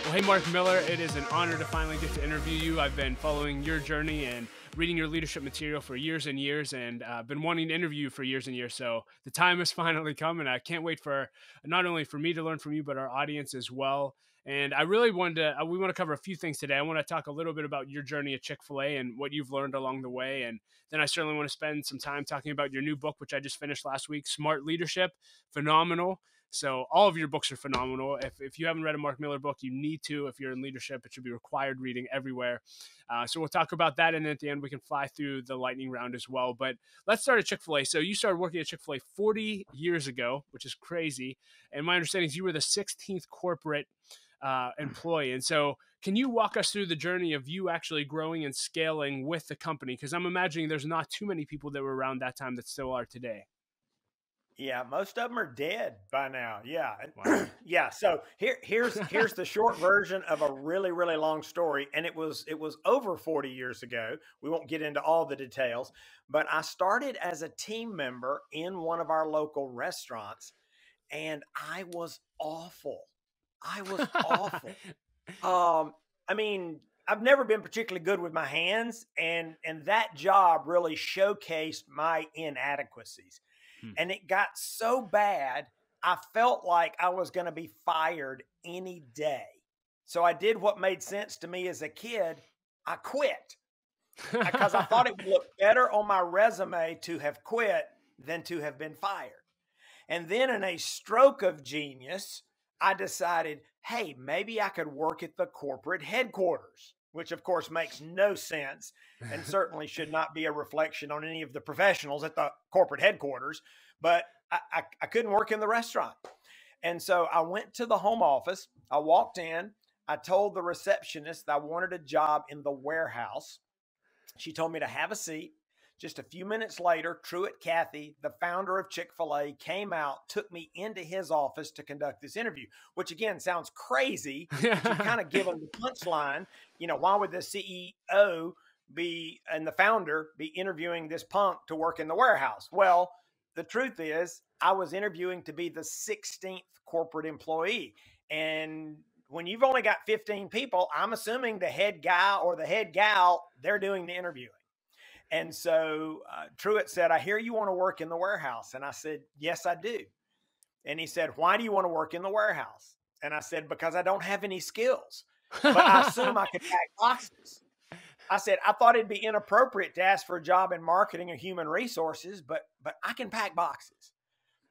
Well, hey, Mark Miller, it is an honor to finally get to interview you. I've been following your journey and reading your leadership material for years and years, and been wanting to interview you for years and years. So the time has finally come, and I can't wait for not only for me to learn from you, but our audience as well. And I really wanted to, we want to cover a few things today. I want to talk a little bit about your journey at Chick-fil-A and what you've learned along the way. And then I certainly want to spend some time talking about your new book, which I just finished last week, Smart Leadership. Phenomenal. So all of your books are phenomenal. If you haven't read a Mark Miller book, you need to. If you're in leadership, it should be required reading everywhere. So we'll talk about that. And then at the end, we can fly through the lightning round as well. But let's start at Chick-fil-A. So you started working at Chick-fil-A 40 years ago, which is crazy. And my understanding is you were the 16th corporate employee. And so can you walk us through the journey of you actually growing and scaling with the company? Because I'm imagining there's not too many people that were around that time that still are today. Yeah, most of them are dead by now. Yeah. Wow. Yeah. So here's the short version of a really, really long story. And it was over 40 years ago. We won't get into all the details, but I started as a team member in one of our local restaurants, and I was awful. I was awful. I mean, I've never been particularly good with my hands, and that job really showcased my inadequacies. And it got so bad, I felt like I was going to be fired any day. So I did what made sense to me as a kid. I quit because I thought it would look better on my resume to have quit than to have been fired. And then in a stroke of genius, I decided, hey, maybe I could work at the corporate headquarters, which of course makes no sense and certainly should not be a reflection on any of the professionals at the corporate headquarters. But I couldn't work in the restaurant. And so I went to the home office. I walked in. I told the receptionist that I wanted a job in the warehouse. She told me to have a seat. Just a few minutes later, Truett Cathy, the founder of Chick-fil-A, came out, took me into his office to conduct this interview, which again sounds crazy. You kind of give him the punchline. You know, why would the CEO and the founder be interviewing this punk to work in the warehouse? Well, the truth is I was interviewing to be the 16th corporate employee. And when you've only got 15 people, I'm assuming the head guy or the head gal, they're doing the interviewing. And so Truett said, I hear you want to work in the warehouse. And I said, yes, I do. And he said, why do you want to work in the warehouse? And I said, because I don't have any skills, but I assume I could pack boxes. I said, I thought it'd be inappropriate to ask for a job in marketing or human resources, but I can pack boxes.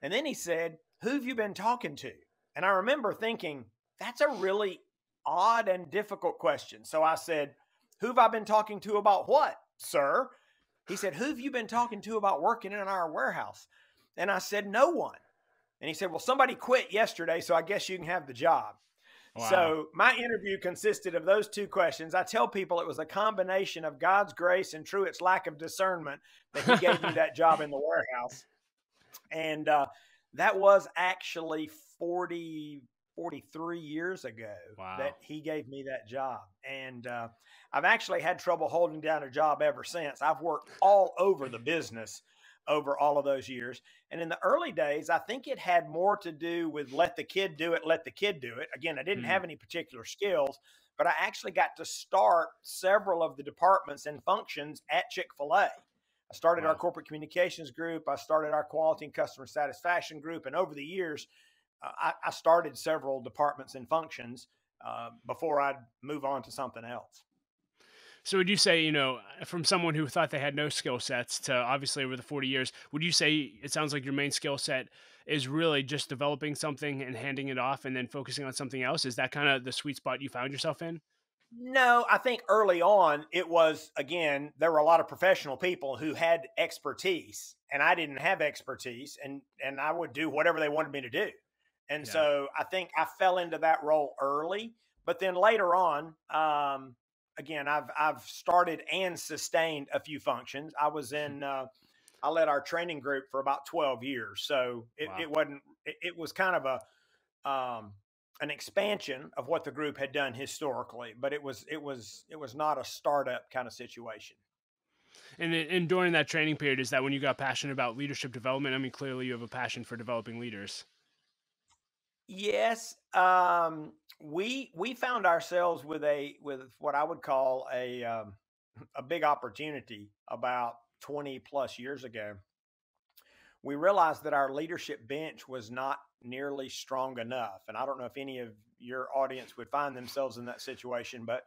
And then he said, who have you been talking to? And I remember thinking, that's a really odd and difficult question. So I said, who have I been talking to about what, sir? He said, who have you been talking to about working in our warehouse? And I said, no one. And he said, well, somebody quit yesterday, so I guess you can have the job. Wow. So my interview consisted of those two questions. I tell people it was a combination of God's grace and Truett's lack of discernment that he gave me that job in the warehouse. And that was actually 43 years ago. Wow. That he gave me that job. And I've actually had trouble holding down a job ever since. I've worked all over the business over all of those years. And in the early days, I think it had more to do with let the kid do it, let the kid do it. Again, I didn't have any particular skills, but I actually got to start several of the departments and functions at Chick-fil-A. I started our corporate communications group. I started our quality and customer satisfaction group. And over the years, I started several departments and functions before I'd move on to something else. So would you say, you know, from someone who thought they had no skill sets to obviously over the 40 years, would you say it sounds like your main skill set is really just developing something and handing it off and then focusing on something else? Is that kind of the sweet spot you found yourself in? No, I think early on it was, again, there were a lot of professional people who had expertise and I didn't have expertise and I would do whatever they wanted me to do. And so I think I fell into that role early, but then later on, again, I've started and sustained a few functions. I was in, I led our training group for about 12 years. So it was kind of an expansion of what the group had done historically, but it was not a startup kind of situation. And during that training period, is that when you got passionate about leadership development? I mean, clearly you have a passion for developing leaders. Yes, we found ourselves with what I would call a big opportunity about 20 plus years ago. We realized that our leadership bench was not nearly strong enough, and I don't know if any of your audience would find themselves in that situation, but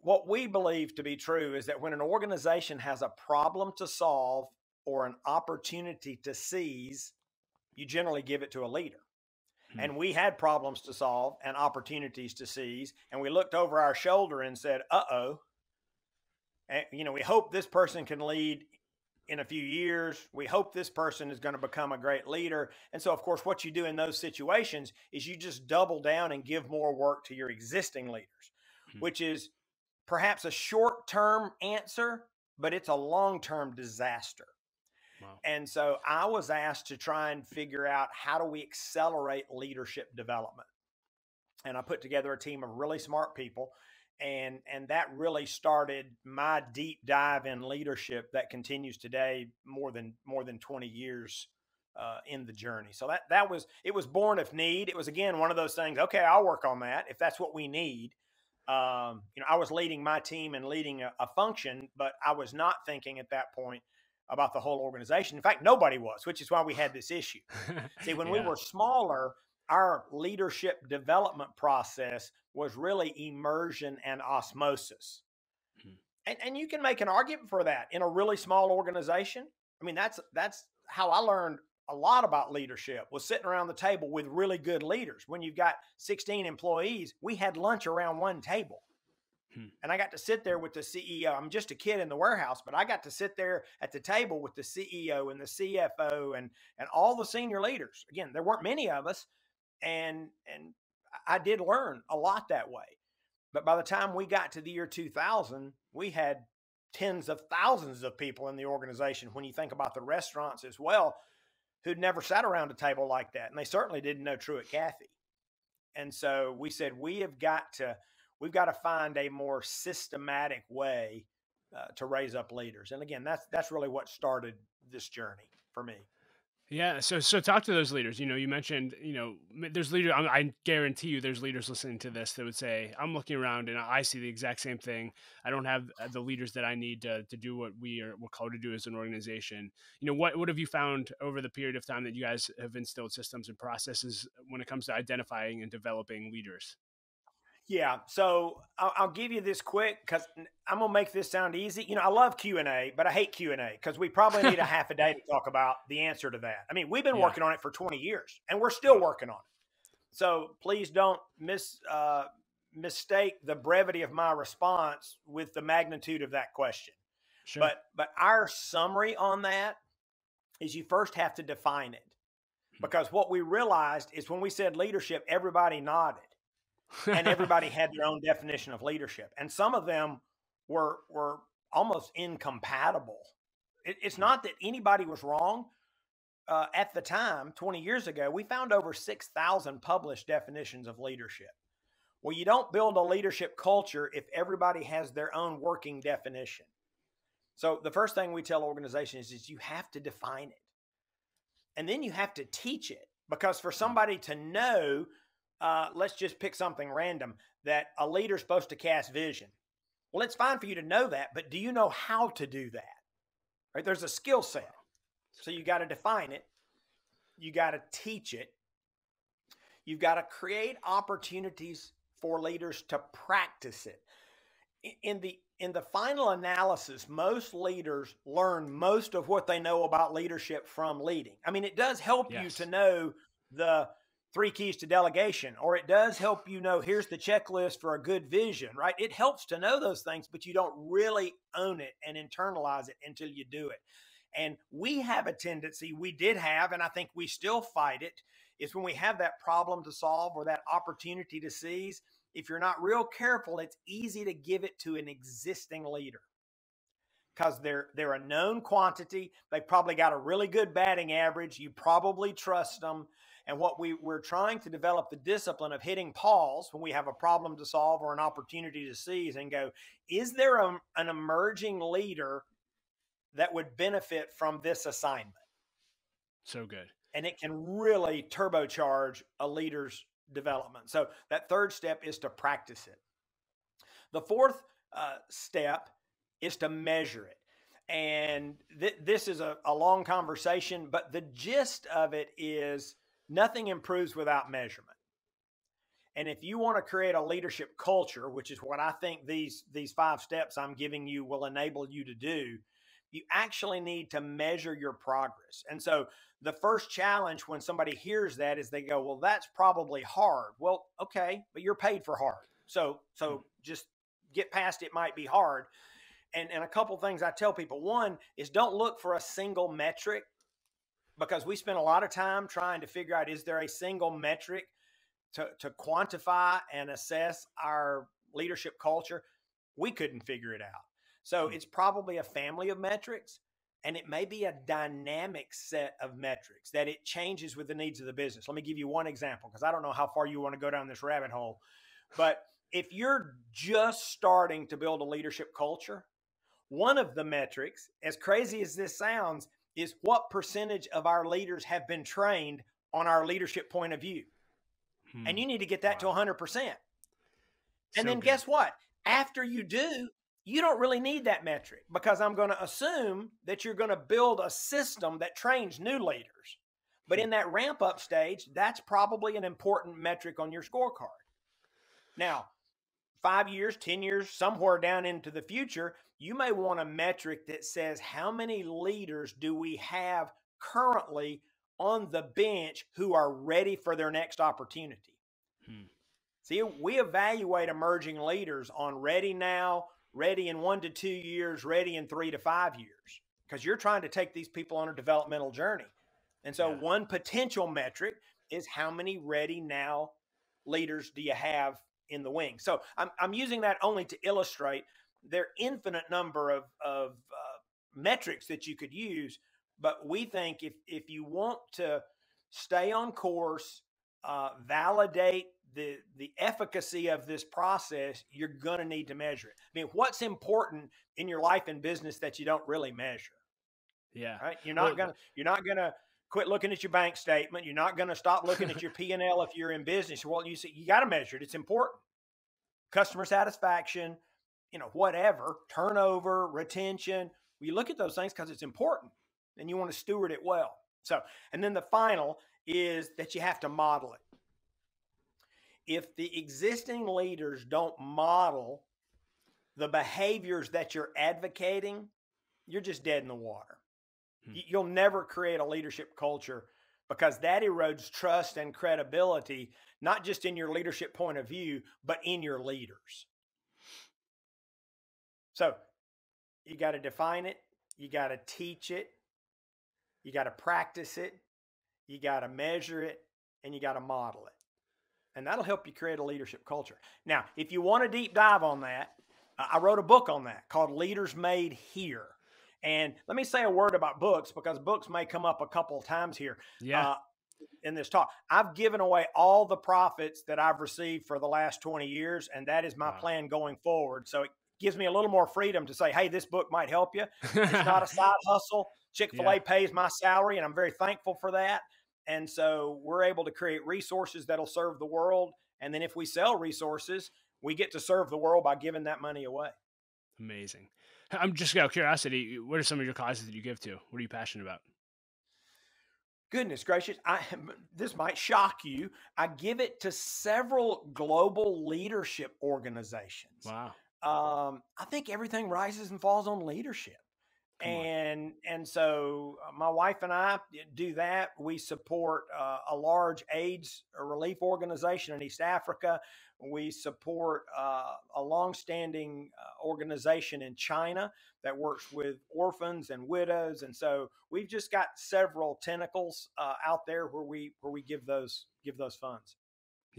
what we believe to be true is that when an organization has a problem to solve or an opportunity to seize, you generally give it to a leader. Hmm. And we had problems to solve and opportunities to seize, and we looked over our shoulder and said, "Uh-oh, and, we hope this person can lead in a few years. We hope this person is going to become a great leader." And so, of course, what you do in those situations is you just double down and give more work to your existing leaders, Hmm. which is perhaps a short-term answer, but it's a long-term disaster. Wow. And so I was asked to try and figure out, how do we accelerate leadership development? And I put together a team of really smart people, and that really started my deep dive in leadership that continues today, more than 20 years in the journey. So it was born of need. It was, again, one of those things. Okay, I'll work on that if that's what we need. I was leading my team and leading a function, but I was not thinking at that point about the whole organization. In fact, nobody was, which is why we had this issue. See, when we Yeah. were smaller, our leadership development process was really immersion and osmosis. Hmm. And you can make an argument for that in a really small organization. I mean, that's how I learned a lot about leadership, was sitting around the table with really good leaders. When you've got 16 employees, we had lunch around one table. Hmm. And I got to sit there with the CEO. I'm just a kid in the warehouse, but I got to sit there at the table with the CEO and the CFO and all the senior leaders. Again, there weren't many of us, and I did learn a lot that way. But by the time we got to the year 2000, we had tens of thousands of people in the organization, when you think about the restaurants as well, who'd never sat around a table like that. And they certainly didn't know Truett Cathy. And so we said, we've got to find a more systematic way to raise up leaders. And again, that's really what started this journey for me. Yeah, so talk to those leaders. You mentioned, there's leaders. I guarantee you, there's leaders listening to this that would say, "I'm looking around and I see the exact same thing. I don't have the leaders that I need to do what we're called to do as an organization." What have you found over the period of time that you guys have instilled systems and processes when it comes to identifying and developing leaders? Yeah, so I'll give you this quick, because I'm gonna make this sound easy. I love Q&A, but I hate Q&A because we probably need a half a day to talk about the answer to that. I mean, we've been Yeah. working on it for 20 years, and we're still working on it. So please don't mistake the brevity of my response with the magnitude of that question. Sure. But our summary on that is, you first have to define it, because what we realized is, when we said leadership, everybody nodded, and everybody had their own definition of leadership, and some of them were almost incompatible. It's not that anybody was wrong. At the time, 20 years ago, we found over 6,000 published definitions of leadership. Well, you don't build a leadership culture if everybody has their own working definition. So the first thing we tell organizations is, you have to define it, and then you have to teach it. Because for somebody to know, let's just pick something random, that a leader's supposed to cast vision. Well, it's fine for you to know that, but do you know how to do that? Right? There's a skill set. So you got to define it. You got to teach it. You've got to create opportunities for leaders to practice it. In the final analysis, most leaders learn most of what they know about leadership from leading. I mean, it does help you to Yes. know the 3 keys to delegation, or it does help you know, here's the checklist for a good vision, right? It helps to know those things, but you don't really own it and internalize it until you do it. And we have a tendency, we did have, and I think we still fight it, is when we have that problem to solve or that opportunity to seize, if you're not real careful, it's easy to give it to an existing leader. because they're a known quantity. They probably got a really good batting average. You probably trust them. And what we're trying to develop the discipline of hitting pause when we have a problem to solve or an opportunity to seize and go, is there an emerging leader that would benefit from this assignment? So good. And it can really turbocharge a leader's development. So that third step is to practice it. The fourth step is to measure it. And this is a long conversation, but the gist of it is nothing improves without measurement. And if you want to create a leadership culture, which is what I think these 5 steps I'm giving you will enable you to do, you actually need to measure your progress. And so the first challenge when somebody hears that is they go, well, that's probably hard. Well, okay, but you're paid for hard. So just get past it might be hard. And a couple things I tell people. One is don't look for a single metric, because we spend a lot of time trying to figure out, is there a single metric to quantify and assess our leadership culture? We couldn't figure it out. So it's probably a family of metrics, and it may be a dynamic set of metrics that it changes with the needs of the business. Let me give you one example, because I don't know how far you want to go down this rabbit hole. But if you're just starting to build a leadership culture, one of the metrics, as crazy as this sounds, is what percentage of our leaders have been trained on our leadership point of view. And you need to get that to 100%. And then guess what? After you do, you don't really need that metric, because I'm going to assume that you're going to build a system that trains new leaders. But in that ramp up stage, that's probably an important metric on your scorecard. Now, 5 years, 10 years, somewhere down into the future, you may want a metric that says, how many leaders do we have currently on the bench who are ready for their next opportunity? See, we evaluate emerging leaders on ready now, ready in 1 to 2 years, ready in 3 to 5 years, because you're trying to take these people on a developmental journey. And so one potential metric is, how many ready now leaders do you have in the wing? So I'm using that only to illustrate there are infinite number of metrics that you could use. But we think if you want to stay on course, validate the efficacy of this process, you're going to need to measure it. I mean, what's important in your life and business that you don't really measure? Yeah. Right. You're not gonna quit looking at your bank statement. You're not going to stop looking at your P&L if you're in business. Well, you got to measure it. It's important. Customer satisfaction, whatever, turnover, retention. You look at those things because it's important, and you want to steward it well. So, and then the final is that you have to model it. If the existing leaders don't model the behaviors that you're advocating, you're just dead in the water. You'll never create a leadership culture, because that erodes trust and credibility, not just in your leadership point of view, but in your leaders. So you got to define it. You got to teach it. You got to practice it. You got to measure it, and you got to model it. And that'll help you create a leadership culture. Now, if you want a deep dive on that, I wrote a book on that called Leaders Made Here. And let me say a word about books, because books may come up a couple of times here in this talk. I've given away all the profits that I've received for the last 20 years, and that is my plan going forward. So it gives me a little more freedom to say, hey, this book might help you. It's not a side hustle. Chick-fil-A pays my salary, and I'm very thankful for that. And so we're able to create resources that'll serve the world. And then if we sell resources, we get to serve the world by giving that money away. Amazing. I'm just out of curiosity, what are some of your causes that you give to? What are you passionate about? Goodness gracious. This might shock you. I give it to several global leadership organizations. Wow. I think everything rises and falls on leadership. And so my wife and I do that. We support a large AIDS relief organization in East Africa. We support a longstanding organization in China that works with orphans and widows. And so we've just got several tentacles out there where we give those funds.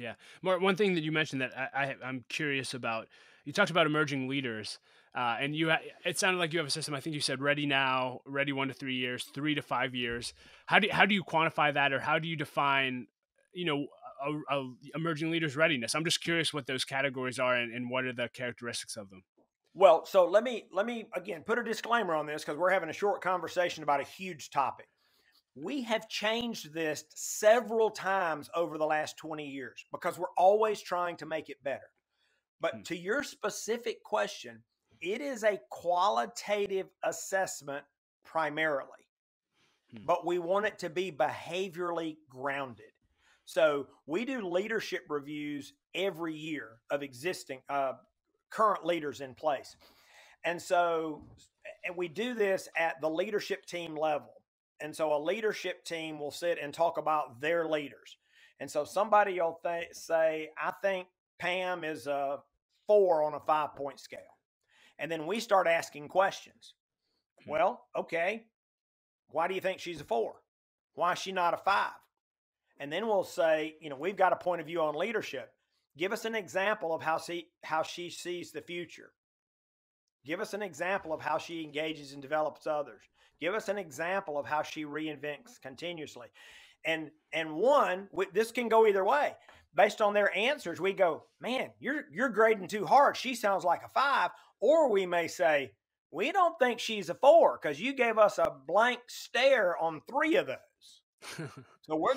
Yeah. One thing that you mentioned that I'm curious about, you talked about emerging leaders, and it sounded like you have a system. I think you said ready now, ready 1 to 3 years, 3 to 5 years. How do you quantify that, or how do you define, you know, emerging leaders readiness? I'm just curious what those categories are, and what are the characteristics of them. Well, so let me again put a disclaimer on this because we're having a short conversation about a huge topic. We have changed this several times over the last 20 years because we're always trying to make it better. Hmm. But to your specific question, it is a qualitative assessment primarily, Hmm. but we want it to be behaviorally grounded. So we do leadership reviews every year of existing current leaders in place. And we do this at the leadership team level. And so a leadership team will sit and talk about their leaders. And so somebody will say, I think Pam is a 4 on a 5-point scale. And then we start asking questions. Hmm. Well, okay, why do you think she's a 4? Why is she not a 5? And then we'll say, we've got a point of view on leadership. Give us an example of how she sees the future. Give us an example of how she engages and develops others. Give us an example of how she reinvents continuously. And this can go either way. Based on their answers, we go, man, you're grading too hard. She sounds like a 5. Or we may say, we don't think she's a 4 because you gave us a blank stare on 3 of those. So we're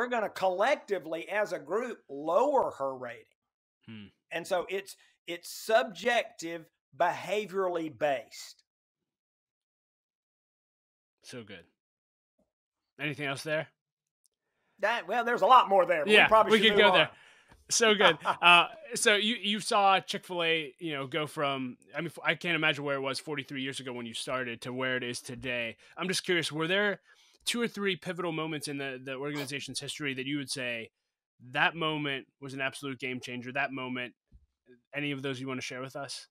gonna collectively as a group lower her rating. Hmm. And so it's subjective, behaviorally based. So good. Anything else there? There's a lot more there, but we Yeah, probably we should could move go on. there. So good. So you saw Chick-fil-A, go from, I mean, I can't imagine where it was 43 years ago when you started to where it is today. I'm just curious, were there 2 or 3 pivotal moments in the organization's history that you would say that moment was an absolute game changer? That moment, any of those you want to share with us?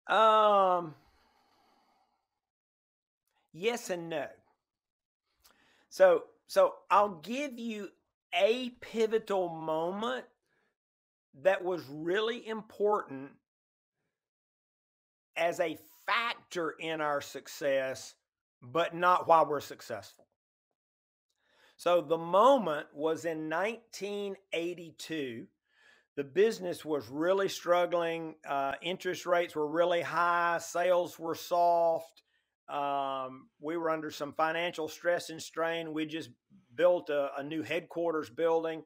Um, yes and no. So I'll give you a pivotal moment that was really important as a factor in our success, but not while we're successful. So the moment was in 1982. The business was really struggling. Interest rates were really high. Sales were soft. We were under some financial stress and strain. We just built a new headquarters building,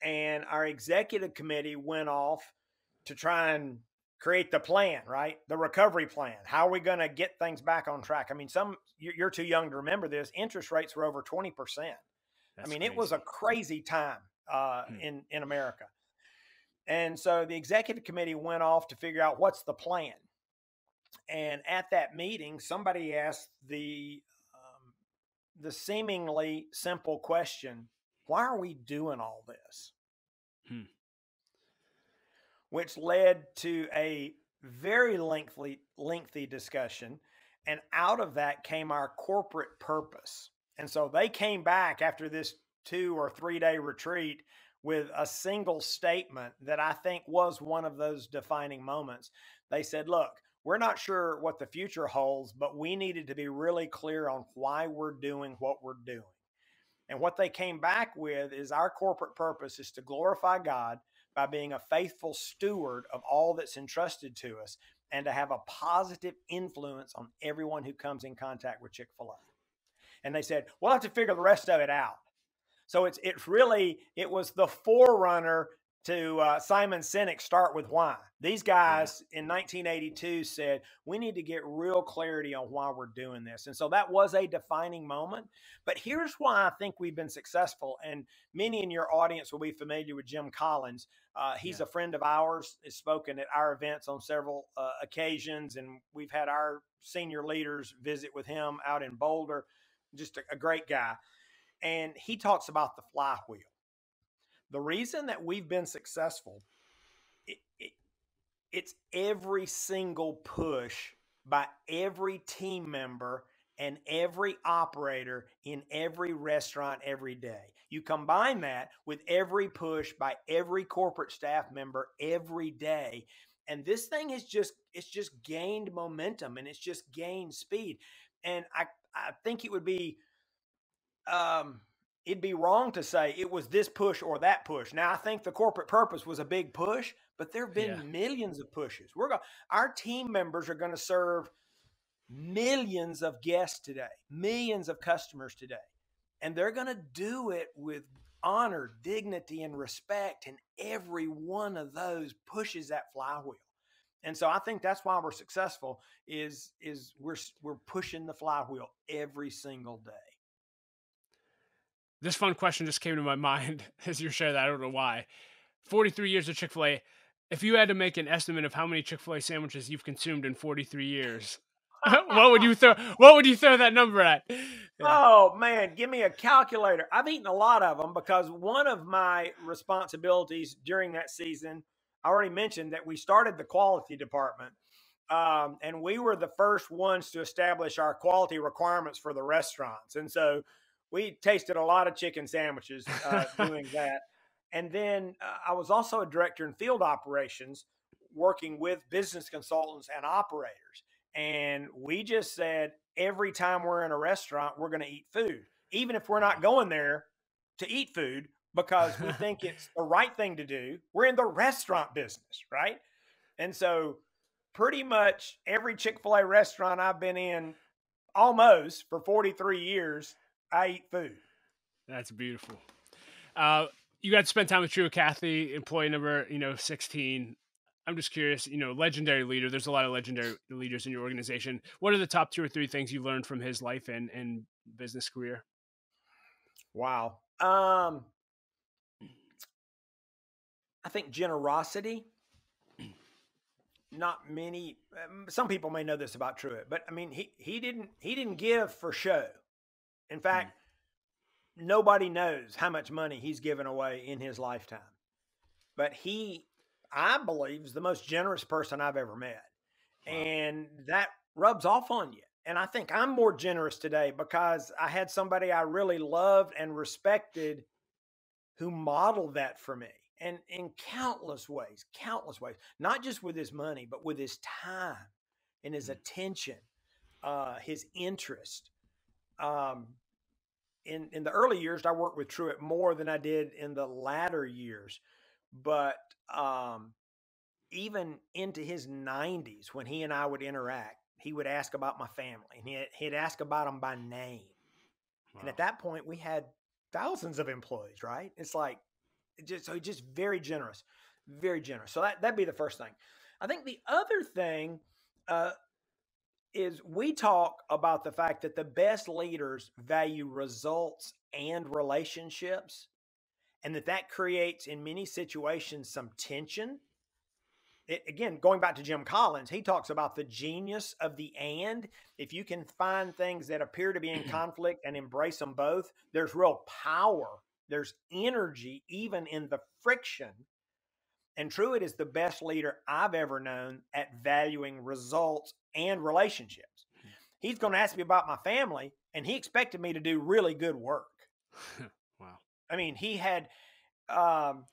and our executive committee went off to try and create the plan, right? The recovery plan. How are we going to get things back on track? I mean, you're too young to remember this. Interest rates were over 20%. I That's mean, it was a crazy. crazy time Hmm. in America. And so the executive committee went off to figure out what's the plan. And at that meeting, somebody asked the seemingly simple question, "Why are we doing all this?" Hmm. Which led to a very lengthy discussion. And out of that came our corporate purpose. And so they came back after this 2 or 3 day retreat with a single statement that I think was one of those defining moments. They said, look, we're not sure what the future holds, but we needed to be really clear on why we're doing what we're doing. And what they came back with is our corporate purpose is to glorify God by being a faithful steward of all that's entrusted to us and to have a positive influence on everyone who comes in contact with Chick-fil-A. And they said, we'll have to figure the rest of it out. So it was the forerunner to Simon Sinek's Start With Why. These Yeah. guys in 1982 said, we need to get real clarity on why we're doing this. And so that was a defining moment. But here's why I think we've been successful. And many in your audience will be familiar with Jim Collins. He's Yeah. a friend of ours, has spoken at our events on several occasions. And we've had our senior leaders visit with him out in Boulder. Just a great guy. And he talks about the flywheel. The reason that we've been successful, it, it, it's every single push by every team member and every operator in every restaurant every day. You combine that with every push by every corporate staff member every day, and this thing is just it's just gained momentum and it's just gained speed. And I think um it'd be wrong to say it was this push or that push. Now I think the corporate purpose was a big push, but there have Yeah. been millions of pushes. Our team members are going to serve millions of guests today, millions of customers today. And they're going to do it with honor, dignity, and respect. And every one of those pushes that flywheel. And so I think that's why we're successful is we're pushing the flywheel every single day. This fun question just came to my mind as you shared that. I don't know why. 43 years of Chick-fil-A. If you had to make an estimate of how many Chick-fil-A sandwiches you've consumed in 43 years, what would you throw that number at? Yeah. Oh man, give me a calculator. I've eaten a lot of them because one of my responsibilities during that season, I already mentioned that we started the quality department, and we were the first ones to establish our quality requirements for the restaurants. And so we tasted a lot of chicken sandwiches doing that. And then I was also a director in field operations, working with business consultants and operators. And we just said, every time we're in a restaurant, we're going to eat food, even if we're not Wow. going there to eat food because we think it's the right thing to do. We're in the restaurant business, right? And so, pretty much every Chick-fil-A restaurant I've been in almost for 43 years, I eat food. That's beautiful. Uh, you got to spend time with True Kathy, employee number 16. I'm just curious, legendary leader. There's a lot of legendary leaders in your organization. What are the top 2 or 3 things you learned from his life and business career? Wow. I think generosity. Not many. Some people may know this about Truett, but I mean, he didn't give for show. In Hmm. fact, nobody knows how much money he's given away in his lifetime. But I believe, is the most generous person I've ever met, Wow. and that rubs off on you. And I think I'm more generous today because I had somebody I really loved and respected who modeled that for me, and in countless ways, not just with his money, but with his time and his Hmm. attention, his interest. Um, in the early years, I worked with Truett more than I did in the latter years, but um, even into his 90s, when he and I would interact, he would ask about my family, and he'd ask about them by name. And Wow. at that point, we had thousands of employees, right? It's like, just very generous, very generous. So that'd be the first thing. I think the other thing uh, is we talk about the fact that the best leaders value results and relationships, and that creates in many situations some tension. Again, going back to Jim Collins, he talks about the genius of the and. If you can find things that appear to be in conflict and embrace them both, there's real power. There's energy even in the friction. And Truett is the best leader I've ever known at valuing results and relationships. He's going to ask me about my family, and he expected me to do really good work. Wow. I mean, he had um,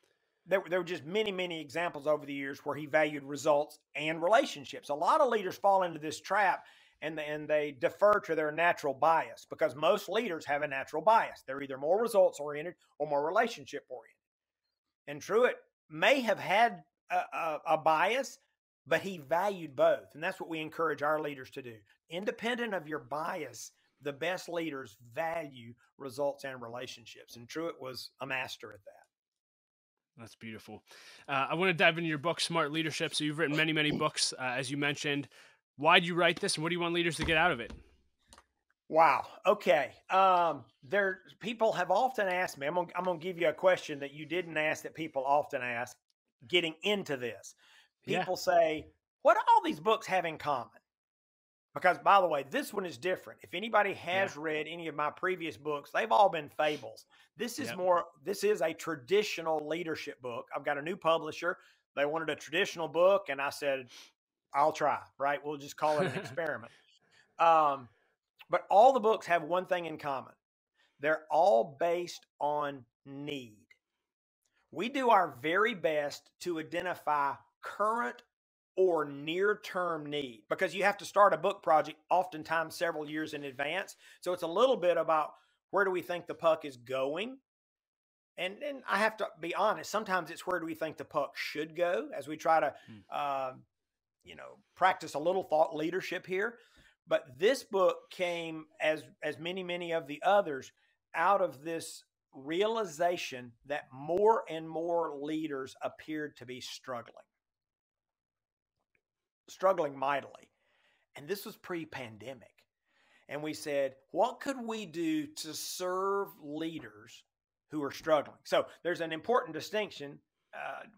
there were just many, many examples over the years where he valued results and relationships. A lot of leaders fall into this trap, and they defer to their natural bias because most leaders have a natural bias. They're either more results oriented or more relationship oriented. And Truett may have had a bias, but he valued both. And that's what we encourage our leaders to do. Independent of your bias, the best leaders value results and relationships. And Truett was a master at that. That's beautiful. I want to dive into your book, Smart Leadership. So you've written many, many books, as you mentioned. Why do you write this, and what do you want leaders to get out of it? Wow. Okay. There, people have often asked me. I'm gonna give you a question that you didn't ask that people often ask. Getting into this, Yeah. people say, "What do all these books have in common?" Because, by the way, this one is different. If anybody Yeah. has read any of my previous books, they've all been fables. Yep. This is a traditional leadership book. I've got a new publisher. They wanted a traditional book, and I said, I'll try, right? We'll just call it an experiment. Um, But all the books have one thing in common. They're all based on need. We do our very best to identify current or near-term need, because you have to start a book project oftentimes several years in advance. So it's a little bit about where do we think the puck is going? And I have to be honest, sometimes it's where do we think the puck should go, as we try to, practice a little thought leadership here. But this book came, as many of the others, out of this realization that more and more leaders appeared to be struggling mightily. And this was pre-pandemic. And we said, what could we do to serve leaders who are struggling? So there's an important distinction.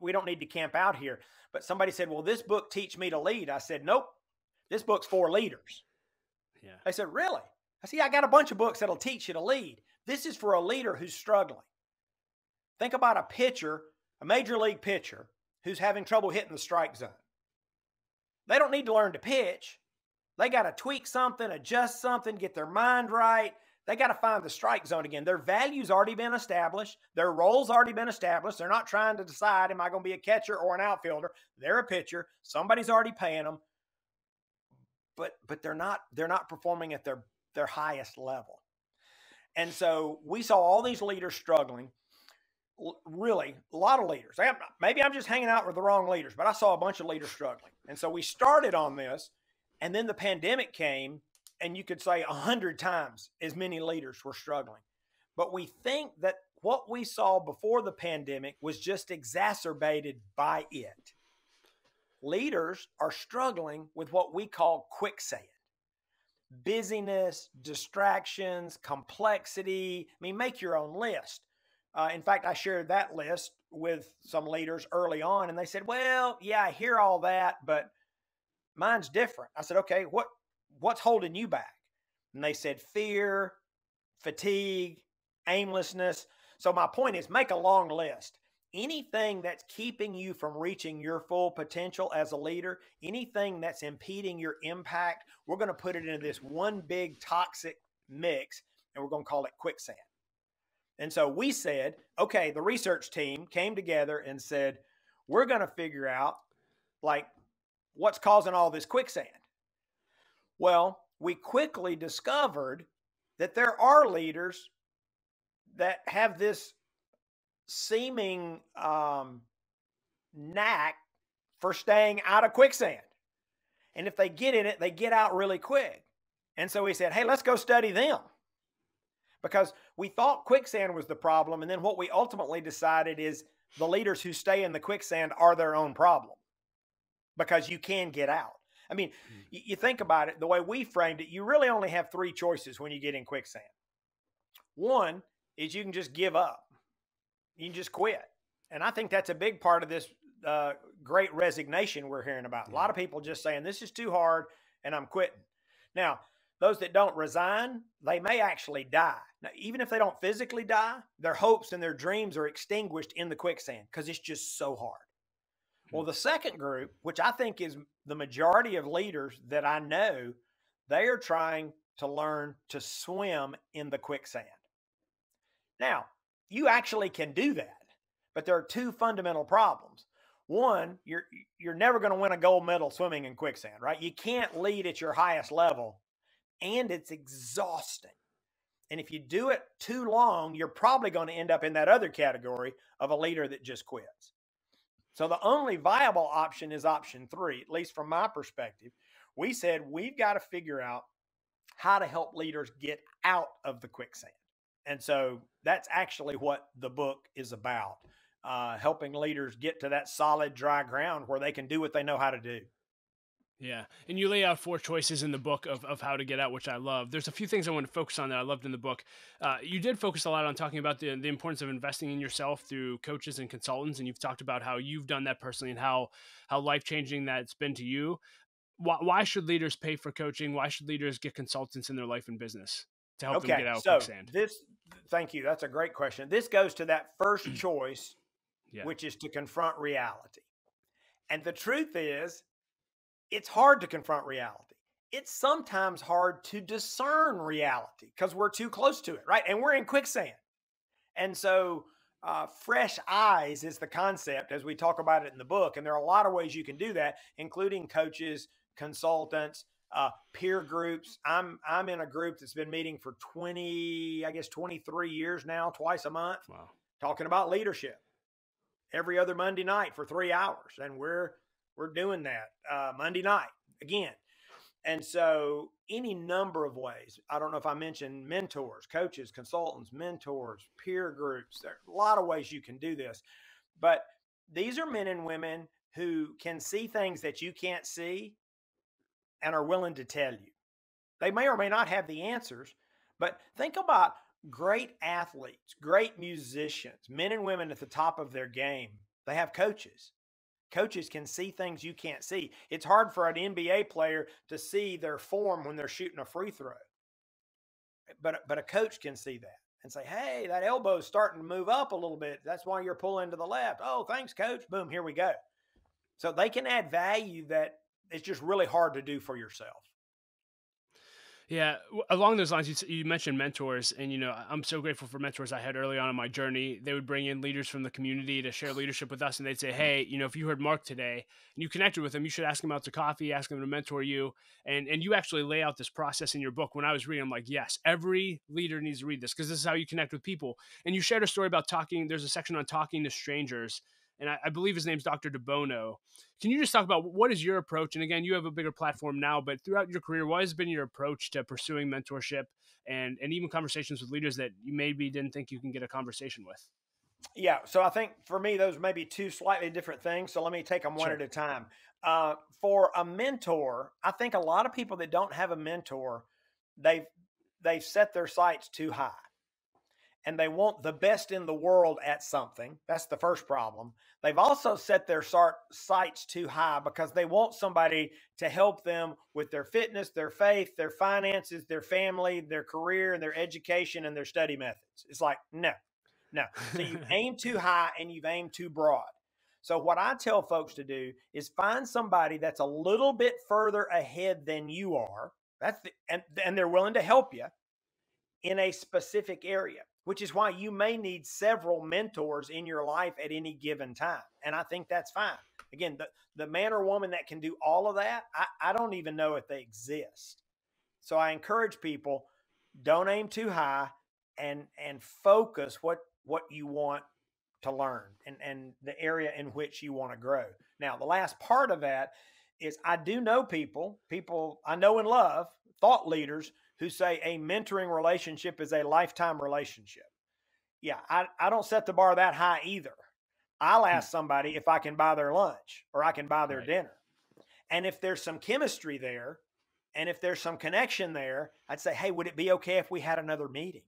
We don't need to camp out here. But somebody said, well, this book teach me to lead. I said, nope, this book's for leaders. Yeah. They said, really? I said, yeah, I got a bunch of books that'll teach you to lead. This is for a leader who's struggling. Think about a pitcher, a major league pitcher, who's having trouble hitting the strike zone. They don't need to learn to pitch. They got to tweak something, adjust something, get their mind right. They got to find the strike zone again. Their value's already been established. Their role's already been established. They're not trying to decide, am I going to be a catcher or an outfielder? They're a pitcher. Somebody's already paying them. But they're not performing at their highest level. And so we saw all these leaders struggling. Really, a lot of leaders. Maybe I'm just hanging out with the wrong leaders, but I saw a bunch of leaders struggling. And so we started on this, and then the pandemic came, and you could say 100 times as many leaders were struggling. But we think that what we saw before the pandemic was just exacerbated by it. Leaders are struggling with what we call quicksand. Busyness, distractions, complexity. I mean, make your own list. In fact, I shared that list with some leaders early on, and they said, well, yeah, I hear all that, but mine's different. I said, okay, what's holding you back? And they said fear, fatigue, aimlessness. So my point is, make a long list. Anything that's keeping you from reaching your full potential as a leader, anything that's impeding your impact, we're going to put it into this one big toxic mix, and we're going to call it quicksand. And so we said, okay, the research team came together and said, we're going to figure out what's causing all this quicksand. Well, we quickly discovered that there are leaders that have this seeming knack for staying out of quicksand. And if they get in it, they get out really quick. And so we said, hey, let's go study them. Because we thought quicksand was the problem. And then what we ultimately decided is the leaders who stay in the quicksand are their own problem, because you can get out. I mean, you think about it, the way we framed it, you really only have three choices when you get in quicksand. One is you can just give up. You can just quit. And I think that's a big part of this great resignation we're hearing about. A lot of people just saying, this is too hard and I'm quitting. Now, those that don't resign, they may actually die. Now, even if they don't physically die, their hopes and their dreams are extinguished in the quicksand because it's just so hard. Well, the second group, which I think is the majority of leaders that I know, they are trying to learn to swim in the quicksand. Now, you actually can do that, but there are two fundamental problems. One, you're never going to win a gold medal swimming in quicksand, right? You can't lead at your highest level, and it's exhausting. And if you do it too long, you're probably going to end up in that other category of a leader that just quits. So the only viable option is option three, at least from my perspective. We said we've got to figure out how to help leaders get out of the quicksand. And so that's actually what the book is about, helping leaders get to that solid, dry ground where they can do what they know how to do. Yeah. And you lay out 4 choices in the book of how to get out, which I love. There's a few things I want to focus on that I loved in the book. You did focus a lot on talking about the importance of investing in yourself through coaches and consultants. And you've talked about how you've done that personally and how life-changing that's been to you. Why should leaders pay for coaching? Why should leaders get consultants in their life and business to help them get out of quicksand? Thank you. That's a great question. This goes to that first choice, which is to confront reality. And the truth is, it's hard to confront reality. it's sometimes hard to discern reality because we're too close to it, right? And we're in quicksand. And so, fresh eyes is the concept as we talk about it in the book. And there are a lot of ways you can do that, including coaches, consultants, peer groups. I'm in a group that's been meeting for 23 years now, twice a month, Wow. talking about leadership every other Monday night for 3 hours. And we're doing that Monday night again. And so, any number of ways. I don't know if I mentioned mentors, coaches, consultants, mentors, peer groups. There are a lot of ways you can do this. But these are men and women who can see things that you can't see and are willing to tell you. They may or may not have the answers, but think about great athletes, great musicians, men and women at the top of their game. They have coaches. Coaches can see things you can't see. It's hard for an NBA player to see their form when they're shooting a free throw. But a coach can see that and say, hey, that elbow's starting to move up a little bit. That's why you're pulling to the left. Oh, thanks, coach. Boom, here we go. So they can add value that it's just really hard to do for yourself. Yeah, along those lines, you mentioned mentors, and I'm so grateful for mentors I had early on in my journey. They would bring in leaders from the community to share leadership with us, and they'd say, "Hey, if you heard Mark today and you connected with him, you should ask him out to coffee, ask him to mentor you." And you actually lay out this process in your book. When I was reading, I'm like, "Yes, every leader needs to read this because this is how you connect with people." And you shared a story about talking. There's a section on talking to strangers, and I believe his name's Dr. DeBono. Can you just talk about what is your approach? And again, you have a bigger platform now, but throughout your career, what has been your approach to pursuing mentorship and even conversations with leaders that you maybe didn't think you can get a conversation with? Yeah. So I think for me, those may be two slightly different things. So let me take them one at Sure. a time. For a mentor, I think a lot of people that don't have a mentor, they've they've set their sights too high and they want the best in the world at something. That's the first problem. They've also set their sights too high because they want somebody to help them with their fitness, their faith, their finances, their family, their career, and their education and their study methods. It's like, no, no. So you've aimed too high and you've aimed too broad. So what I tell folks to do is find somebody that's a little bit further ahead than you are. And they're willing to help you in a specific area, which is why you may need several mentors in your life at any given time. And I think that's fine. Again, the man or woman that can do all of that, I don't even know if they exist. So I encourage people, don't aim too high and focus what you want to learn and the area in which you want to grow. Now, the last part of that is I do know people I know and love, thought leaders who say a mentoring relationship is a lifetime relationship. Yeah, I don't set the bar that high either. I'll ask somebody if I can buy their lunch or I can buy their Right. dinner. And if there's some chemistry there and if there's some connection there, I'd say, hey, would it be okay if we had another meeting?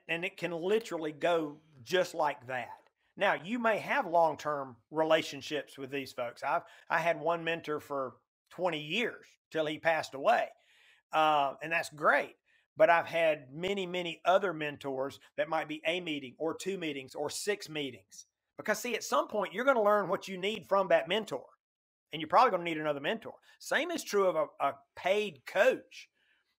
And it can literally go just like that. Now, you may have long-term relationships with these folks. I had one mentor for 20 years till he passed away. And that's great. But I've had many, many other mentors that might be a meeting or two meetings or six meetings. Because, see, at some point, you're going to learn what you need from that mentor. And you're probably going to need another mentor. Same is true of a paid coach.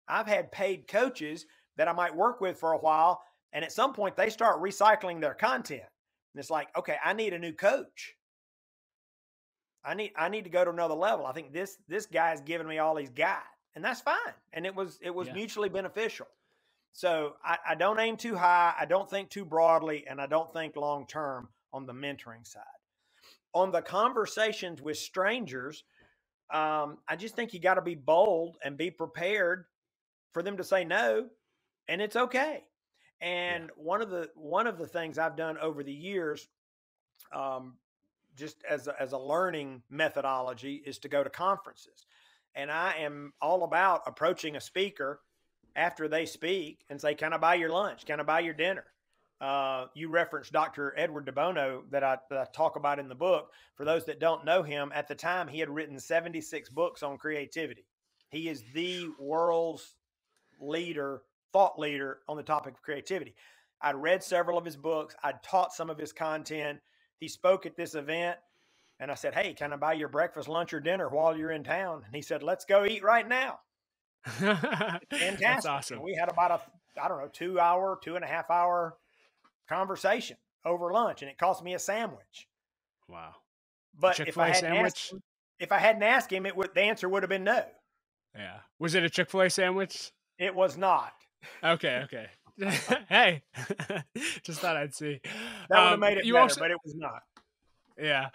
I've had paid coaches that I might work with for a while. And at some point, they start recycling their content. And it's like, okay, I need a new coach. I need to go to another level. I think this guy is giving me all he's got, and that's fine. And it was Yeah. mutually beneficial. So I don't aim too high. I don't think too broadly, and I don't think long term on the mentoring side. On the conversations with strangers, I just think you got to be bold and be prepared for them to say no, and it's okay. Yeah. And one of the things I've done over the years, um, just as a learning methodology, is to go to conferences. And I am all about approaching a speaker after they speak and say, can I buy your lunch? Can I buy your dinner? You referenced Dr. Edward DeBono that I talk about in the book. For those that don't know him, at the time he had written 76 books on creativity. He is the world's thought leader on the topic of creativity. I'd read several of his books. I'd taught some of his content. He spoke at this event And I said, "Hey, can I buy your breakfast, lunch, or dinner while you're in town?" And he said, "Let's go eat right now." It's That's fantastic. And awesome. we had about I don't know, 2 hour, 2.5 hour conversation over lunch, and it cost me a sandwich. Wow. A But Chick-fil-A sandwich? if I hadn't asked him, the answer would have been no. Yeah. Was it a Chick-fil-A sandwich? It was not. Okay, okay. Hey, just thought I'd see. That would have made it You better, also, but it was not. yeah.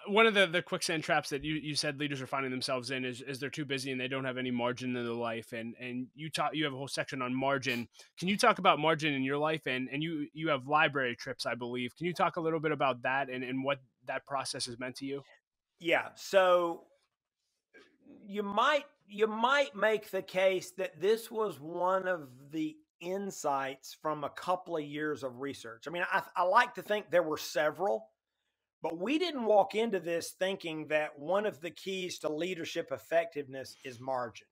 One of the quicksand traps that you said leaders are finding themselves in is they're too busy and they don't have any margin in their life. And you have a whole section on margin. Can you talk about margin in your life? And you have library trips, I believe. Can you talk a little bit about that and what that process has meant to you? Yeah. So you might make the case that this was one of the insights from a couple of years of research. I mean, I like to think there were several, but we didn't walk into this thinking that one of the keys to leadership effectiveness is margin.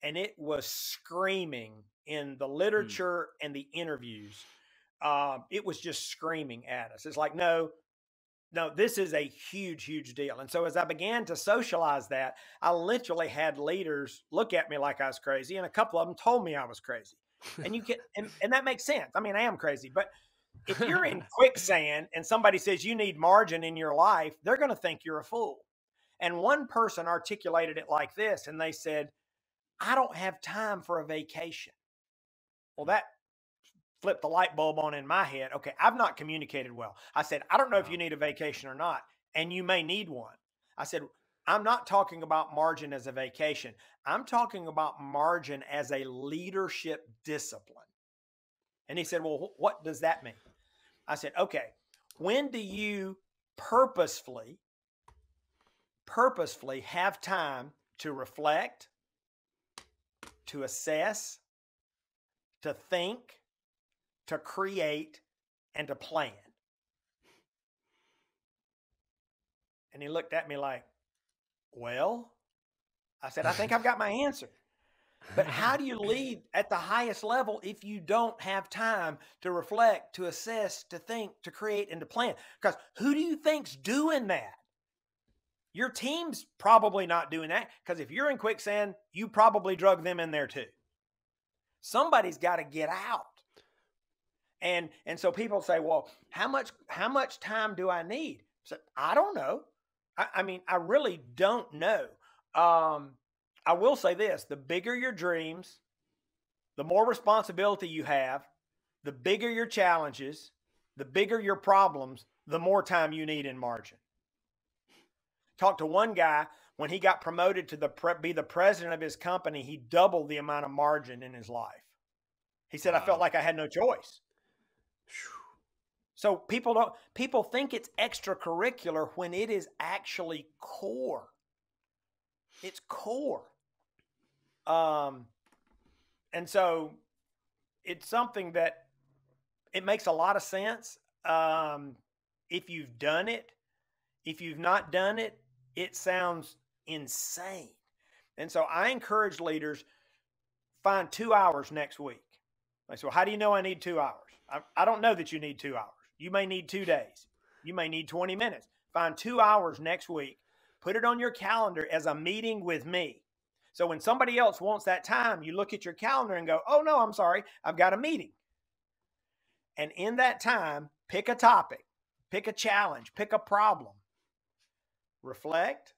And it was screaming in the Hmm. literature and the interviews. It was just screaming at us. It's like, no, no, this is a huge, huge deal. And so as I began to socialize that, I literally had leaders look at me like I was crazy, and a couple of them told me I was crazy. And you can, and that makes sense. I mean, I am crazy, but if you're in quicksand and somebody says you need margin in your life, they're going to think you're a fool. And one person articulated it like this, and they said, "I don't have time for a vacation." Well, that flipped the light bulb on in my head. Okay, I've not communicated well. I said, "I don't know if you Wow. need a vacation or not, and you may need one." I said, "I'm not talking about margin as a vacation. I'm talking about margin as a leadership discipline." And he said, "Well, what does that mean?" I said, "Okay, when do you purposefully, purposefully have time to reflect, to assess, to think, to create, and to plan?" And he looked at me like, "Well," I said, "I think I've got my answer. But how do you lead at the highest level if you don't have time to reflect, to assess, to think, to create, and to plan? Because who do you think's doing that? Your team's probably not doing that, because if you're in quicksand, you probably drug them in there too. Somebody's got to get out. And so people say, "Well, how much time do I need?" So I don't know. I mean, I really don't know. Um, I will say this: the bigger your dreams, the more responsibility you have, the bigger your challenges, the bigger your problems, the more time you need in margin. Talked to one guy, when he got promoted to be the president of his company, he doubled the amount of margin in his life. He said, "I felt Wow. like I had no choice." So people think it's extracurricular when it is actually core. It's core. Um, and so it's something that it makes a lot of sense. If you've done it, if you've not done it, it sounds insane. And so I encourage leaders, find 2 hours next week. Like, so how do you know I need 2 hours? I don't know that you need 2 hours. You may need 2 days. You may need 20 minutes. Find 2 hours next week. Put it on your calendar as a meeting with me. So when somebody else wants that time, you look at your calendar and go, "Oh, no, I'm sorry. I've got a meeting." And in that time, pick a topic, pick a challenge, pick a problem. Reflect,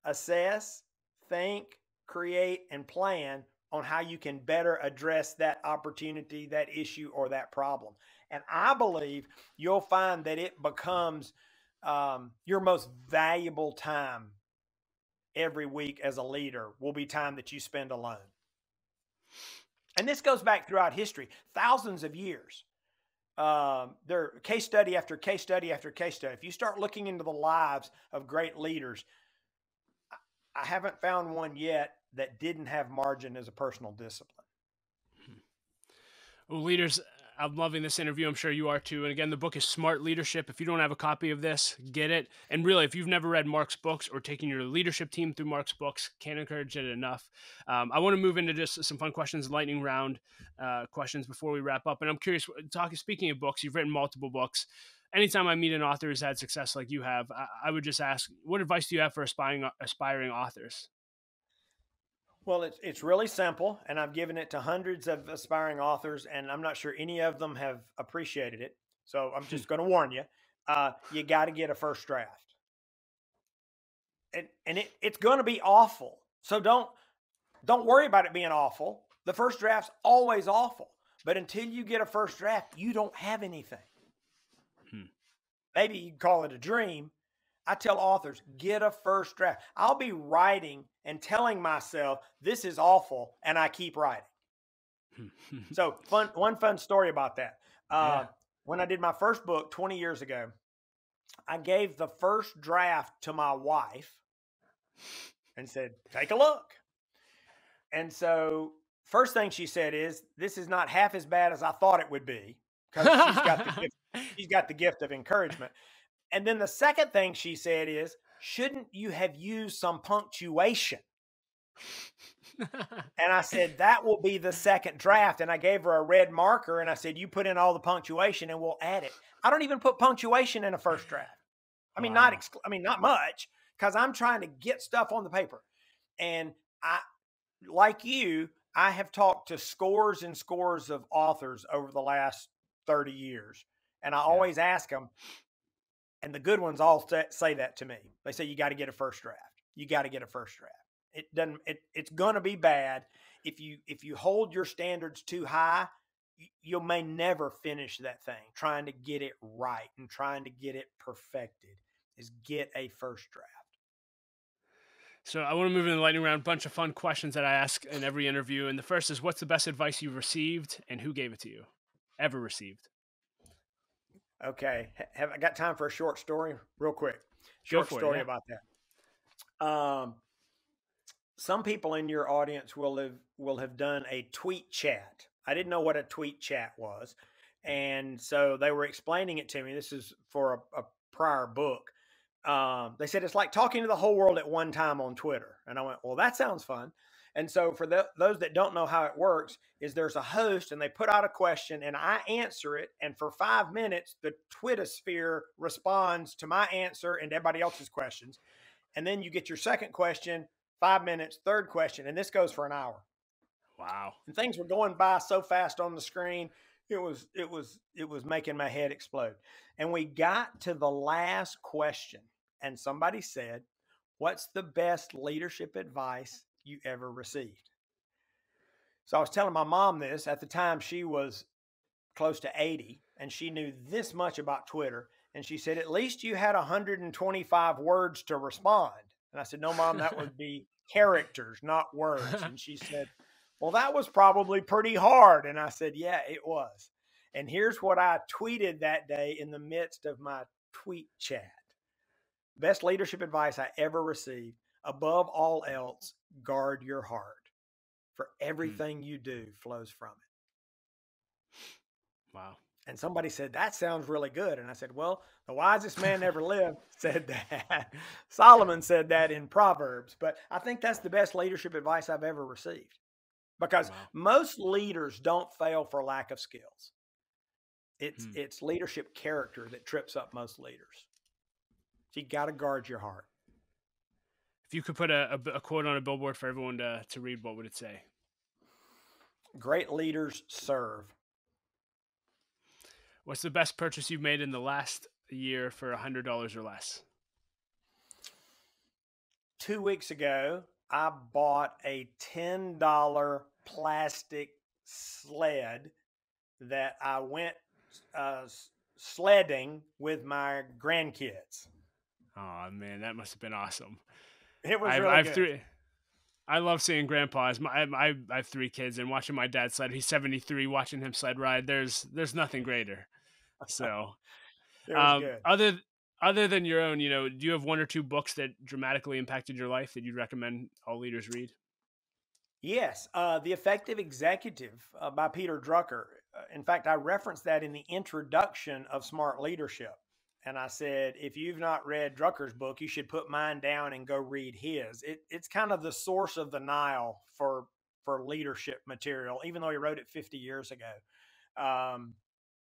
assess, think, create, and plan on how you can better address that opportunity, that issue, or that problem. And I believe you'll find that it becomes your most valuable time every week as a leader will be time that you spend alone. And this goes back throughout history, thousands of years. There case study after case study after case study. If you start looking into the lives of great leaders, I haven't found one yet that didn't have margin as a personal discipline. Well, leaders, I'm loving this interview. I'm sure you are too. And again, the book is Smart Leadership. If you don't have a copy of this, get it. And really, if you've never read Mark's books or taken your leadership team through Mark's books, can't encourage it enough. I want to move into just some fun questions, lightning round questions before we wrap up. And I'm curious, speaking of books, you've written multiple books. anytime I meet an author who's had success like you have, I would just ask, what advice do you have for aspiring authors? Well, it's really simple, and I've given it to hundreds of aspiring authors, and I'm not sure any of them have appreciated it. So I'm just going to warn you: you got to get a first draft, and it's going to be awful. So don't worry about it being awful. The first draft's always awful, but until you get a first draft, you don't have anything. Hmm. Maybe you call it a dream. I tell authors, get a first draft. I'll be writing and telling myself this is awful, and I keep writing. So one fun story about that. Yeah. When I did my first book 20 years ago, I gave the first draft to my wife and said, take a look. And so first thing she said is, this is not half as bad as I thought it would be, because she's got the gift of encouragement. And then the second thing she said is, shouldn't you have used some punctuation? And I said, that will be the second draft. And I gave her a red marker and I said, you put in all the punctuation and we'll add it. I don't even put punctuation in a first draft. I mean, Wow. not much, because I'm trying to get stuff on the paper. And like you, I have talked to scores and scores of authors over the last 30 years. And I Yeah. always ask them, and the good ones all say that to me. They say, you got to get a first draft. You got to get a first draft. It's going to be bad. If you hold your standards too high, you may never finish that thing. Trying to get it right and trying to get it perfected is get a first draft. So I want to move into the lightning round. Bunch of fun questions that I ask in every interview. And the first is, what's the best advice you've received, and who gave it to you? Ever received? Okay. Have I got time for a short story? Real quick. Go Short for it. story Yeah. about that. Some people in your audience will have done a tweet chat. I didn't know what a tweet chat was. And so they were explaining it to me. This is for a prior book. They said it's like talking to the whole world at one time on Twitter. And I went, well, that sounds fun. And so for those that don't know how it works, is there's a host and they put out a question and I answer it. And for 5 minutes, the Twitter sphere responds to my answer and everybody else's questions. And then you get your second question, 5 minutes, third question, and this goes for an hour. Wow. And things were going by so fast on the screen, it was making my head explode. And we got to the last question, and somebody said, what's the best leadership advice you ever received? So I was telling my mom this. At the time, she was close to 80, and she knew this much about Twitter. And she said, at least you had 125 words to respond. And I said, no, Mom, that would be characters, not words. And she said, well, that was probably pretty hard. And I said, yeah, it was. And here's what I tweeted that day in the midst of my tweet chat. Best leadership advice I ever received. Above all else, guard your heart. For everything you do flows from it. Wow. And somebody said, that sounds really good. And I said, well, the wisest man ever lived said that. Solomon said that in Proverbs. But I think that's the best leadership advice I've ever received. Because most leaders don't fail for lack of skills. It's leadership character that trips up most leaders. So you got to guard your heart. If you could put a quote on a billboard for everyone to read, what would it say? Great leaders serve. What's the best purchase you've made in the last year for $100 or less? 2 weeks ago, I bought a $10 plastic sled that I went sledding with my grandkids. Oh man, that must have been awesome. It was really good. I love seeing grandpas. I have 3 kids, and watching my dad sled. He's 73. Watching him sled ride, there's nothing greater. So, it was good. Other than your own, do you have 1 or 2 books that dramatically impacted your life that you'd recommend all leaders read? Yes, The Effective Executive by Peter Drucker. In fact, I referenced that in the introduction of Smart Leadership. And I said, if you've not read Drucker's book, you should put mine down and go read his. It's kind of the source of the Nile for leadership material, even though he wrote it 50 years ago.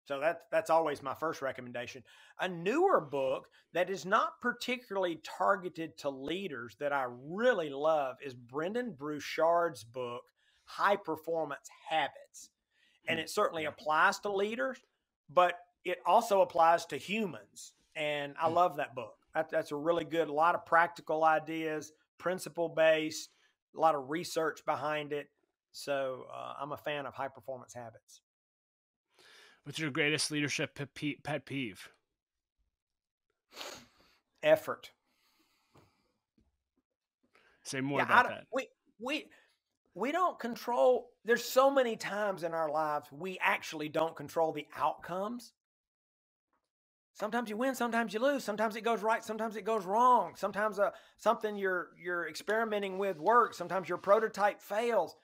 So that's always my first recommendation. A newer book that is not particularly targeted to leaders that I really love is Brendan Burchard's book, High Performance Habits. And Hmm. it certainly Yeah. applies to leaders, but it also applies to humans. And I Hmm. love that book. That's a really good, a lot of practical ideas, principle based, a lot of research behind it. So I'm a fan of High Performance Habits. What's your greatest leadership pet peeve? Effort. Say more Yeah, about that. we we don't control. There's so many times in our lives we actually don't control the outcomes. Sometimes you win, sometimes you lose. Sometimes it goes right, sometimes it goes wrong. Sometimes something you're experimenting with works. Sometimes your prototype fails.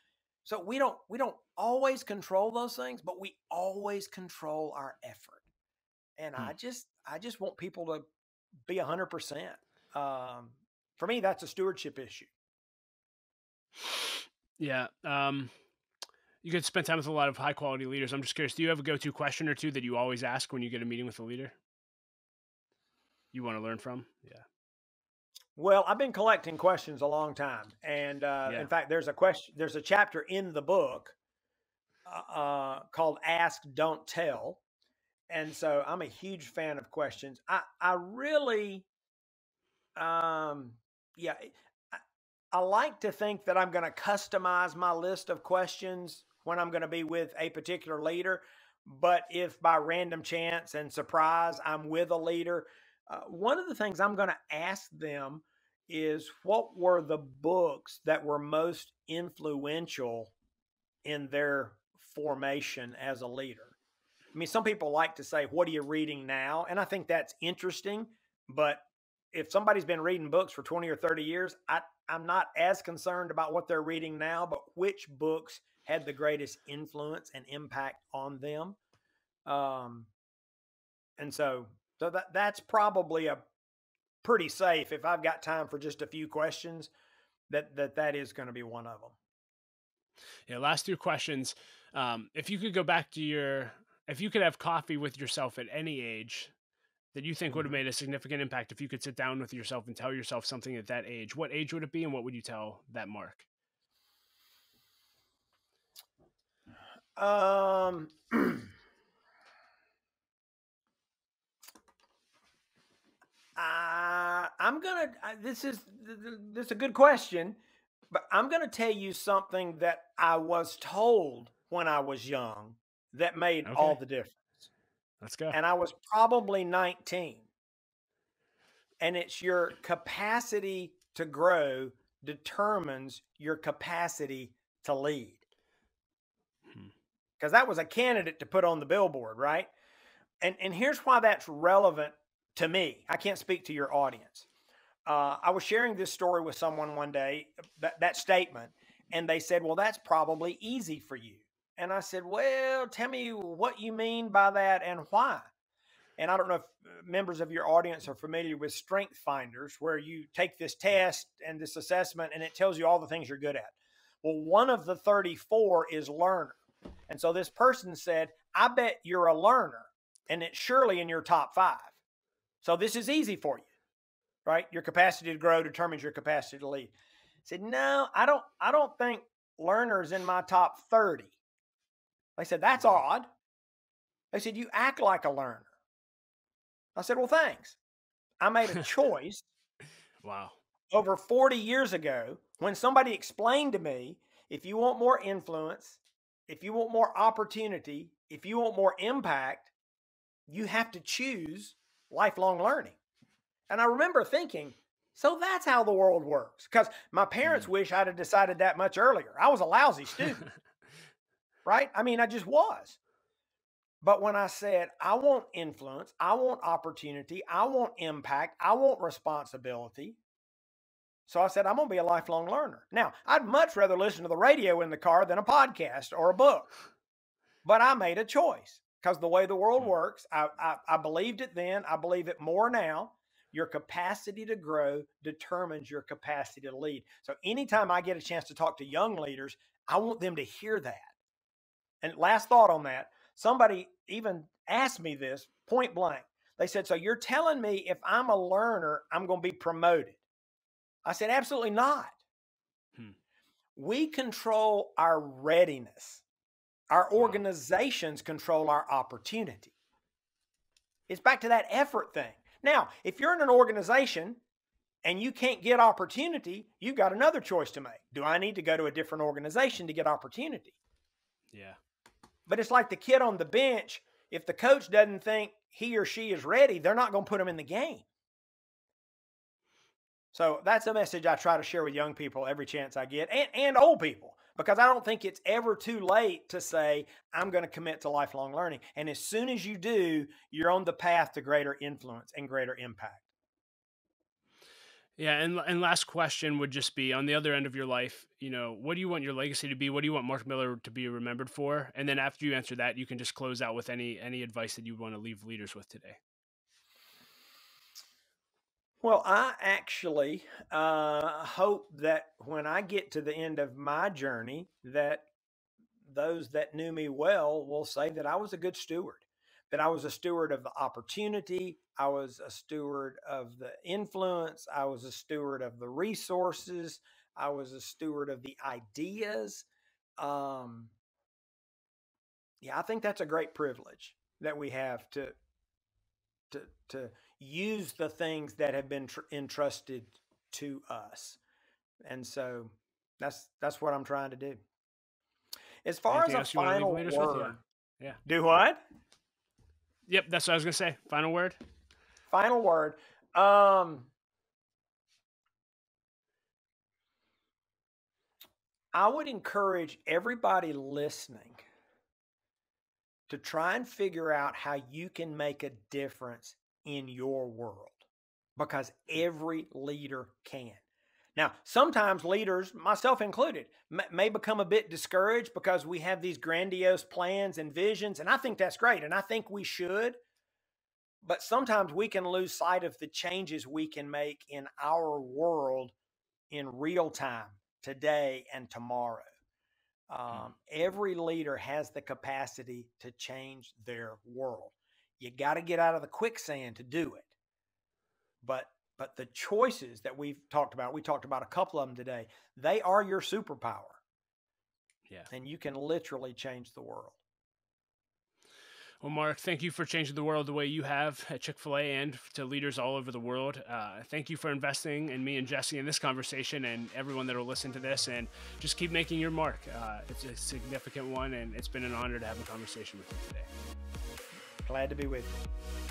So we don't always control those things, but we always control our effort. And Hmm. I just want people to be 100%. Um, for me, that's a stewardship issue. Yeah. You could spend time with a lot of high quality leaders. I'm just curious. Do you have a go to question or two that you always ask when you get a meeting with a leader? You want to learn from? Yeah. Well, I've been collecting questions a long time, and Yeah. in fact, there's a chapter in the book called "Ask, Don't Tell," and so I'm a huge fan of questions. I really, um, yeah, I, I like to think that I'm going to customize my list of questions when I'm going to be with a particular leader. But if by random chance and surprise I'm with a leader, one of the things I'm going to ask them is what were the books that were most influential in their formation as a leader? I mean, some people like to say, "What are you reading now?" And I think that's interesting. But if somebody's been reading books for 20 or 30 years, I'm not as concerned about what they're reading now, but which books had the greatest influence and impact on them. Um, and so that's probably a pretty safe if I've got time for just a few questions. That is going to be one of them. Yeah. Last two questions. If you could go back to if you could have coffee with yourself at any age that you think would have Mm-hmm. made a significant impact, if you could sit down with yourself and tell yourself something at that age, what age would it be and what would you tell that Mark? Um, I'm gonna. This is a good question, but I'm gonna tell you something that I was told when I was young that made all Okay. the difference. Let's go. And I was probably 19, and it's your capacity to grow determines your capacity to lead. Hmm. Because that was a candidate to put on the billboard, right? And here's why that's relevant to me. I can't speak to your audience. I was sharing this story with someone one day, that statement, and they said, "Well, that's probably easy for you." And I said, "Well, tell me what you mean by that and why." And I don't know if members of your audience are familiar with Strength Finders, where you take this test and this assessment, and it tells you all the things you're good at. Well, one of the 34 is learner. And so this person said, "I bet you're a learner, and it's surely in your top 5. So this is easy for you, right? Your capacity to grow determines your capacity to lead." I said, "No, I don't think learners in my top 30." They said, "That's Wow. odd." They said, "You act like a learner." I said, "Well, thanks." I made a choice Wow. over 40 years ago when somebody explained to me, if you want more influence, if you want more opportunity, if you want more impact, you have to choose lifelong learning. And I remember thinking, so that's how the world works. Because my parents Mm. wish I'd have decided that much earlier. I was a lousy student, right? I mean, I just was. But when I said, I want influence, I want opportunity, I want impact, I want responsibility. So I said, I'm going to be a lifelong learner. Now, I'd much rather listen to the radio in the car than a podcast or a book. But I made a choice because the way the world Mm. works, I believed it then. I believe it more now. Your capacity to grow determines your capacity to lead. So anytime I get a chance to talk to young leaders, I want them to hear that. And last thought on that, Somebody even asked me this point blank. They said, so you're telling me if I'm a learner, I'm going to be promoted? I said, absolutely not. Hmm. We control our readiness. Our Wow. organizations control our opportunity. It's back to that effort thing. Now, if you're in an organization and you can't get opportunity, you've got another choice to make. Do I need to go to a different organization to get opportunity? Yeah. But it's like the kid on the bench. If the coach doesn't think he or she is ready, they're not going to put them in the game. So that's a message I try to share with young people every chance I get, and old people, because I don't think it's ever too late to say, I'm going to commit to lifelong learning. And as soon as you do, you're on the path to greater influence and greater impact. Yeah, and last question would just be, on the other end of your life, what do you want your legacy to be? What do you want Mark Miller to be remembered for? And then after you answer that, you can just close out with any advice that you want to leave leaders with today. Well, I actually hope that when I get to the end of my journey, that those that knew me well will say that I was a good steward, that I was a steward of the opportunity, I was a steward of the influence, I was a steward of the resources, I was a steward of the ideas. Um, yeah, I think that's a great privilege that we have to use the things that have been entrusted to us, and so that's what I'm trying to do. As far as Anything a else you want to leave final leaders with? Yeah. word, Yeah. do what? Yep, that's what I was gonna say. Final word. Final word. I would encourage everybody listening to try and figure out how you can make a difference in your world, because every leader can. Now, sometimes leaders, myself included, may become a bit discouraged because we have these grandiose plans and visions, and I think that's great, and I think we should. But sometimes we can lose sight of the changes we can make in our world in real time, today and tomorrow. Every leader has the capacity to change their world. You got to get out of the quicksand to do it. But the choices that we talked about a couple of them today, they are your superpower. Yeah. And you can literally change the world. Well, Mark, thank you for changing the world the way you have at Chick-fil-A and to leaders all over the world. Thank you for investing in me and Jesse in this conversation, and everyone that will listen to this, and just keep making your mark. It's a significant one, and it's been an honor to have a conversation with you today. Glad to be with you.